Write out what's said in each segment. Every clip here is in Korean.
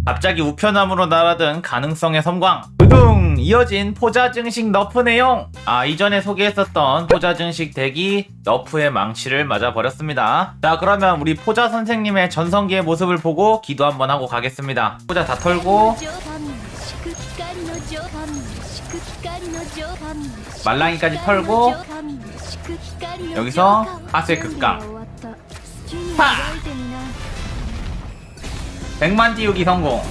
갑자기 우편함으로 날아든 가능성의 섬광. 두둥! 이어진 포자 증식 너프 내용. 이전에 소개했었던 포자 증식 덱이 너프의 망치를 맞아버렸습니다. 자, 그러면 우리 포자 선생님의 전성기의 모습을 보고 기도 한번 하고 가겠습니다. 포자 다 털고 말랑이까지 털고 여기서 하수의 극강. 파! 100만 띄우기 성공.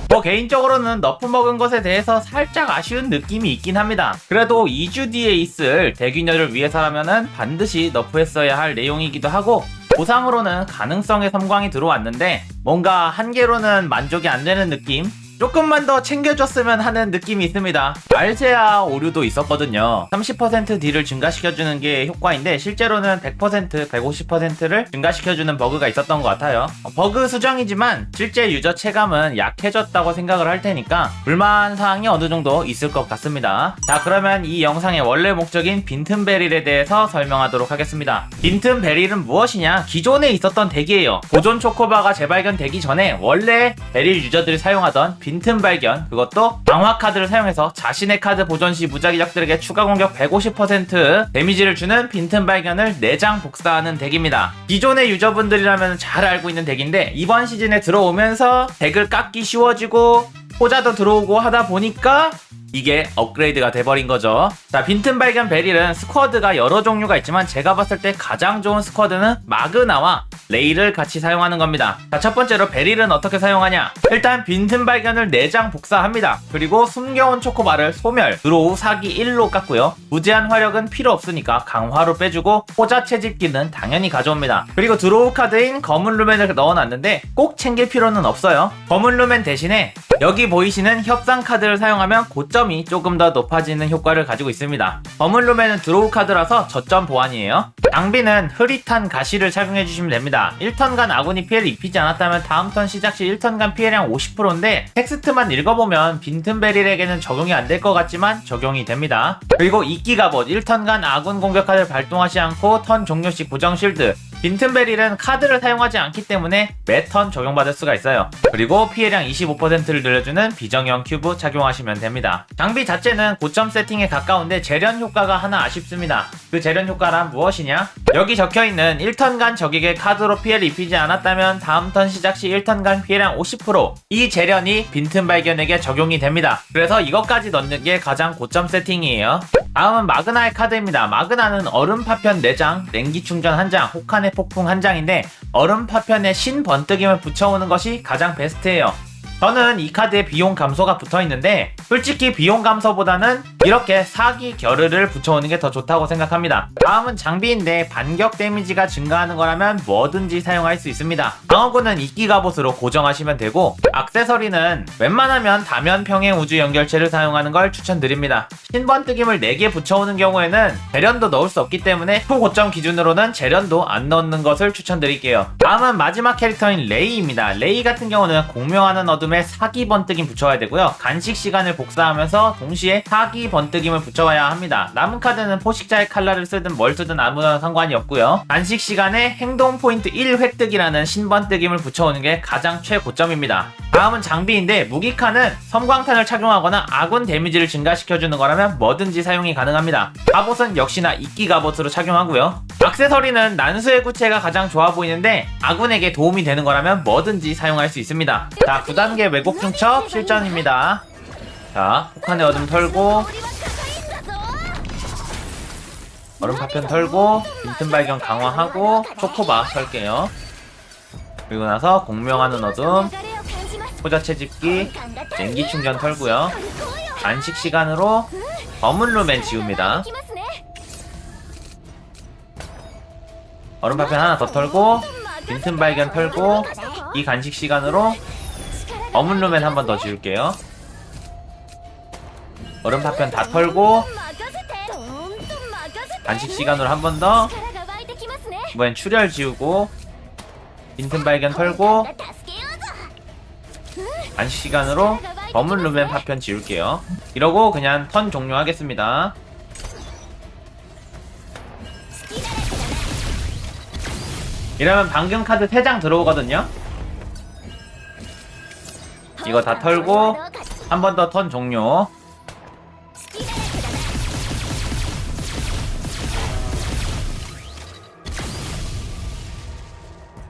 뭐 개인적으로는 너프 먹은 것에 대해서 살짝 아쉬운 느낌이 있긴 합니다. 그래도 2주 뒤에 있을 대균열을 위해서라면은 반드시 너프했어야 할 내용이기도 하고, 보상으로는 가능성의 섬광이 들어왔는데 뭔가 한 개로는 만족이 안 되는 느낌? 조금만 더 챙겨줬으면 하는 느낌이 있습니다. 알세아 오류도 있었거든요. 30% 딜을 증가시켜주는 게 효과인데 실제로는 100%, 150%를 증가시켜주는 버그가 있었던 것 같아요. 버그 수정이지만 실제 유저 체감은 약해졌다고 생각을 할 테니까 불만사항이 어느 정도 있을 것 같습니다. 자, 그러면 이 영상의 원래 목적인 빈틈 베릴에 대해서 설명하도록 하겠습니다. 빈틈 베릴은 무엇이냐? 기존에 있었던 덱이에요. 보존 초코바가 재발견되기 전에 원래 베릴 유저들이 사용하던 빈틈 발견, 그것도 강화 카드를 사용해서 자신의 카드 보존 시 무작위적들에게 추가 공격 150% 데미지를 주는 빈틈 발견을 4장 복사하는 덱입니다. 기존의 유저분들이라면 잘 알고 있는 덱인데 이번 시즌에 들어오면서 덱을 깎기 쉬워지고 포자도 들어오고 하다 보니까 이게 업그레이드가 돼버린 거죠. 자, 빈틈 발견 베릴은 스쿼드가 여러 종류가 있지만 제가 봤을 때 가장 좋은 스쿼드는 마그나와 레이를 같이 사용하는 겁니다. 자, 첫 번째로 베릴은 어떻게 사용하냐? 일단 빈틈 발견을 4장 복사합니다. 그리고 숨겨온 초코바를 소멸, 드로우 사기 1로 깎고요. 무제한 화력은 필요 없으니까 강화로 빼주고 포자 채집기는 당연히 가져옵니다. 그리고 드로우 카드인 검은 루멘을 넣어놨는데 꼭 챙길 필요는 없어요. 검은 루멘 대신에 여기 보이시는 협상 카드를 사용하면 고점이 조금 더 높아지는 효과를 가지고 있습니다. 검은 루멘은 드로우 카드라서 저점 보완이에요. 장비는 흐릿한 가시를 착용해주시면 됩니다. 1턴간 아군이 피해를 입히지 않았다면 다음 턴 시작 시 1턴간 피해량 50%인데 텍스트만 읽어보면 빈틈 베릴에게는 적용이 안 될 것 같지만 적용이 됩니다. 그리고 이끼 갑옷, 1턴간 아군 공격 카드를 발동하지 않고 턴 종료 시 고정 실드. 빈틈 베릴은 카드를 사용하지 않기 때문에 매 턴 적용받을 수가 있어요. 그리고 피해량 25%를 늘려주는 비정형 큐브 착용하시면 됩니다. 장비 자체는 고점 세팅에 가까운데 재련 효과가 하나 아쉽습니다. 그 재련 효과란 무엇이냐? 여기 적혀있는 1턴간 적에게 카드로 피해를 입히지 않았다면 다음 턴 시작 시 1턴간 피해량 50%, 이 재련이 빈틈 발견에게 적용이 됩니다. 그래서 이것까지 넣는 게 가장 고점 세팅이에요. 다음은 마그나의 카드입니다. 마그나는 얼음 파편 4장, 냉기 충전 1장, 혹한의 폭풍 1장인데 얼음 파편에 신 번뜩임을 붙여오는 것이 가장 베스트예요. 저는 이 카드에 비용 감소가 붙어있는데 솔직히 비용 감소보다는 이렇게 사기 겨르를 붙여오는 게 더 좋다고 생각합니다. 다음은 장비인데 반격 데미지가 증가하는 거라면 뭐든지 사용할 수 있습니다. 방어구는 이끼 갑옷으로 고정하시면 되고, 액세서리는 웬만하면 다면 평행 우주 연결체를 사용하는 걸 추천드립니다. 신번뜩임을 4개 붙여오는 경우에는 재련도 넣을 수 없기 때문에 초고점 기준으로는 재련도 안 넣는 것을 추천드릴게요. 다음은 마지막 캐릭터인 레이입니다. 레이 같은 경우는 공명하는 어둠에 사기 번뜩임 붙여야 되고요. 간식 시간을 복사하면서 동시에 사기 번뜩임을 붙여와야 합니다. 남은 카드는 포식자의 칼날을 쓰든 뭘 쓰든 아무나 상관이 없고요. 간식 시간에 행동 포인트 1 획득이라는 신번뜩임을 붙여오는 게 가장 최고점입니다. 다음은 장비인데 무기칸은 섬광탄을 착용하거나 아군 데미지를 증가시켜주는 거라면 뭐든지 사용이 가능합니다. 갑옷은 역시나 이끼 갑옷으로 착용하고요. 액세서리는 난수의 구체가 가장 좋아 보이는데 아군에게 도움이 되는 거라면 뭐든지 사용할 수 있습니다. 자, 9단계 왜곡 중첩 실전입니다. 자, 혹한의 어둠 털고 얼음 파편 털고 빈틈 발견 강화하고 초코바 털게요. 그리고 나서 공명하는 어둠, 포자 채집기, 냉기 충전 털고요. 간식 시간으로 검은 루멘 지웁니다. 얼음 파편 하나 더 털고 빈틈 발견 털고 이 간식 시간으로 검은 루멘 한 번 더 지울게요. 얼음 파편 다 털고 간식 시간으로 한 번 더 이번엔 출혈 지우고 빈틈 발견 털고 간식 시간으로 검은 루멘 파편 지울게요. 이러고 그냥 턴 종료하겠습니다. 이러면 방금 카드 3장 들어오거든요. 이거 다 털고 한 번 더 턴 종료.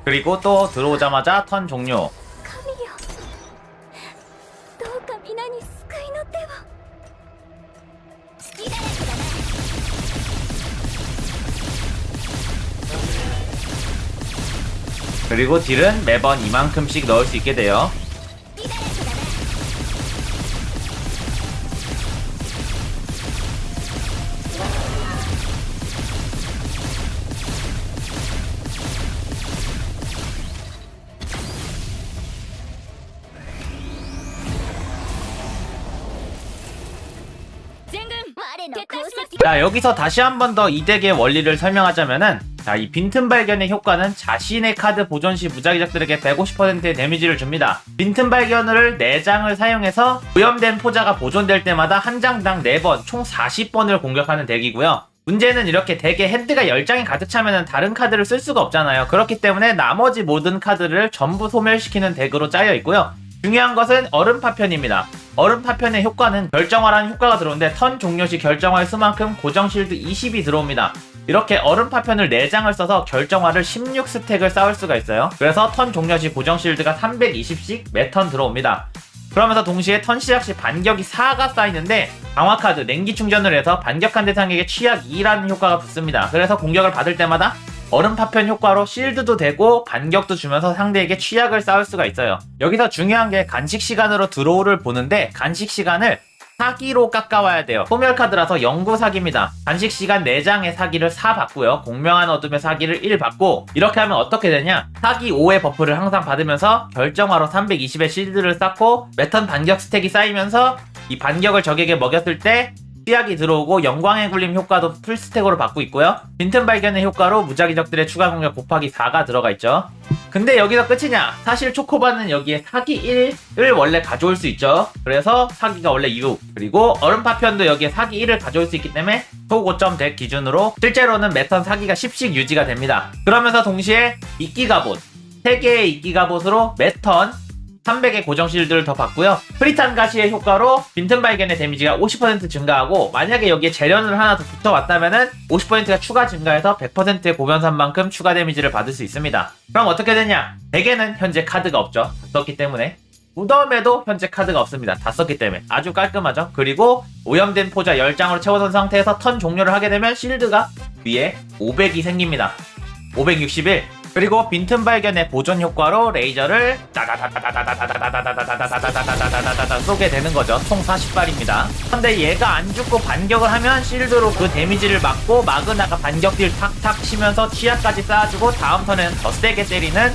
그리고 또 들어오자마자 턴 종료. 그리고 딜은 매번 이만큼씩 넣을 수 있게 돼요. 자, 여기서 다시 한 번 더 이 덱의 원리를 설명하자면은, 자, 이 빈틈 발견의 효과는 자신의 카드 보존 시 무작위적들에게 150%의 데미지를 줍니다. 빈틈 발견을 4장을 사용해서 오염된 포자가 보존될 때마다 한 장당 4번, 총 40번을 공격하는 덱이고요. 문제는 이렇게 덱에 핸드가 10장이 가득 차면은 다른 카드를 쓸 수가 없잖아요. 그렇기 때문에 나머지 모든 카드를 전부 소멸시키는 덱으로 짜여 있고요. 중요한 것은 얼음 파편입니다. 얼음 파편의 효과는 결정화라는 효과가 들어오는데 턴 종료 시 결정화의 수만큼 고정 실드 20이 들어옵니다. 이렇게 얼음 파편을 4장을 써서 결정화를 16스택을 쌓을 수가 있어요. 그래서 턴 종료 시 고정 실드가 320씩 매 턴 들어옵니다. 그러면서 동시에 턴 시작 시 반격이 4가 쌓이는데 강화 카드 냉기 충전을 해서 반격한 대상에게 취약 2라는 효과가 붙습니다. 그래서 공격을 받을 때마다 얼음 파편 효과로 실드도 되고 반격도 주면서 상대에게 취약을 쌓을 수가 있어요. 여기서 중요한 게 간식 시간으로 드로우를 보는데 간식 시간을 사기로 깎아와야 돼요. 소멸 카드라서 영구 사기입니다. 간식 시간 4장의 사기를 4 받고요. 공명한 어둠의 사기를 1 받고, 이렇게 하면 어떻게 되냐? 사기 5의 버프를 항상 받으면서 결정화로 320의 실드를 쌓고 매턴 반격 스택이 쌓이면서 이 반격을 적에게 먹였을 때 취약이 들어오고 영광의 굴림 효과도 풀스택으로 받고 있고요. 빈틈 발견의 효과로 무작위적들의 추가 공격 곱하기 4가 들어가 있죠. 근데 여기서 끝이냐? 사실 초코바는 여기에 사기 1을 원래 가져올 수 있죠. 그래서 사기가 원래 6, 그리고 얼음 파편도 여기에 사기 1을 가져올 수 있기 때문에 소고점 덱 기준으로 실제로는 매턴 사기가 10씩 유지가 됩니다. 그러면서 동시에 이끼 갑옷 3개의 이끼 갑옷으로 매턴 300의 고정 실드를 더 받고요. 프리탄 가시의 효과로 빈틈 발견의 데미지가 50% 증가하고, 만약에 여기에 재련을 하나 더 붙어왔다면은 50%가 추가 증가해서 100%의 고변산만큼 추가 데미지를 받을 수 있습니다. 그럼 어떻게 되냐? 덱에는 현재 카드가 없죠. 다 썼기 때문에. 무덤에도 현재 카드가 없습니다. 다 썼기 때문에 아주 깔끔하죠. 그리고 오염된 포자 10장으로 채워둔 상태에서 턴 종료를 하게 되면 실드가 위에 500이 생깁니다. 561. 그리고 빈틈 발견의 보존 효과로 레이저를 쏘게 되는 거죠. 총 40발입니다. 근데 얘가 안 죽고 반격을 하면 실드로 그 데미지를 막고 마그나가 반격 딜 탁탁 치면서 치약까지 쌓아주고 다음 턴에는 더 세게 때리는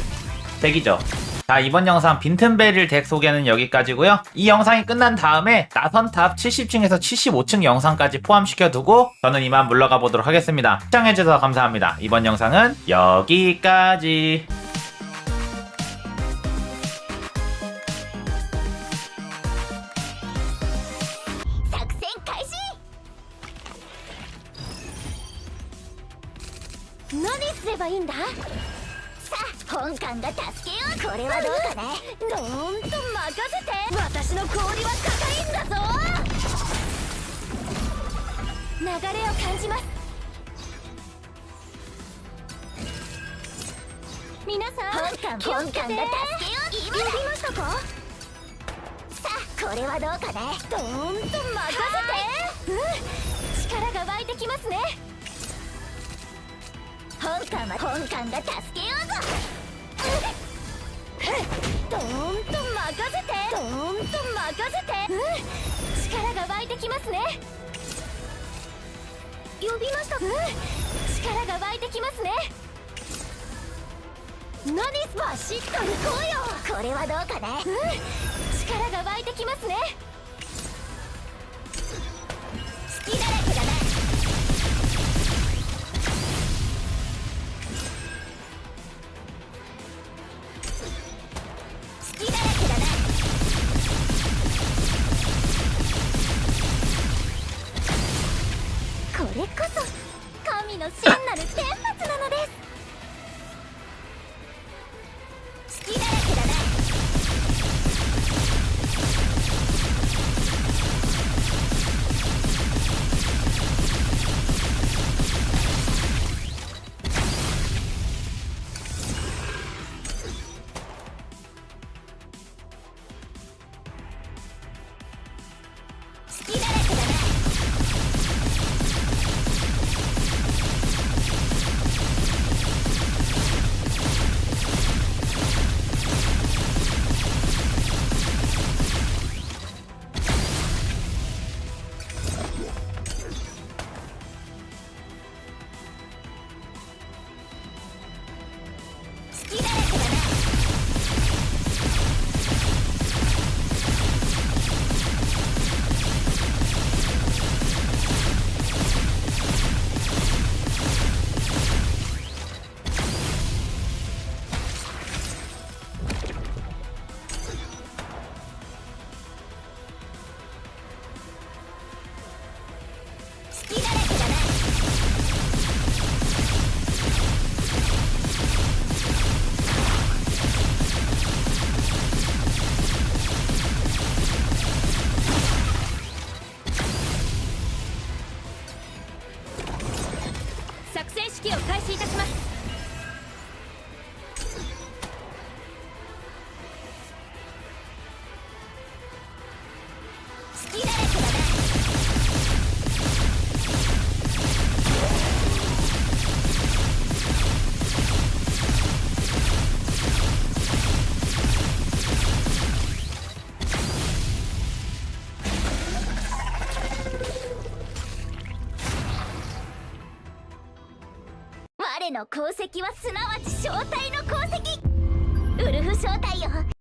덱이죠. 자, 이번 영상 빈틈베릴 덱 소개는 여기까지고요. 이 영상이 끝난 다음에 나선탑 70층에서 75층 영상까지 포함시켜두고 저는 이만 물러가 보도록 하겠습니다. 시청해주셔서 감사합니다. 이번 영상은 여기까지.本館が助けよう。これはどうかね。どーんと任せて。私の氷は硬いんだぞ。流れを感じます。皆さん、本館が助けよう。今だ。呼びましたか。さあ、これはどうかね。どーんと任せて。力が湧いてきますね。本館が助けようぞ。どーんと任せて。どーんと任せて。力が湧いてきますね。呼びました。力が湧いてきますね。何バシッと行こうよ。これはどうかね。力が湧いてきますね。好きだらけだな。これこそ神の真なる天罰なのです。好きだらけだな。の功績はすなわち正体の功績。ウルフ正体よ、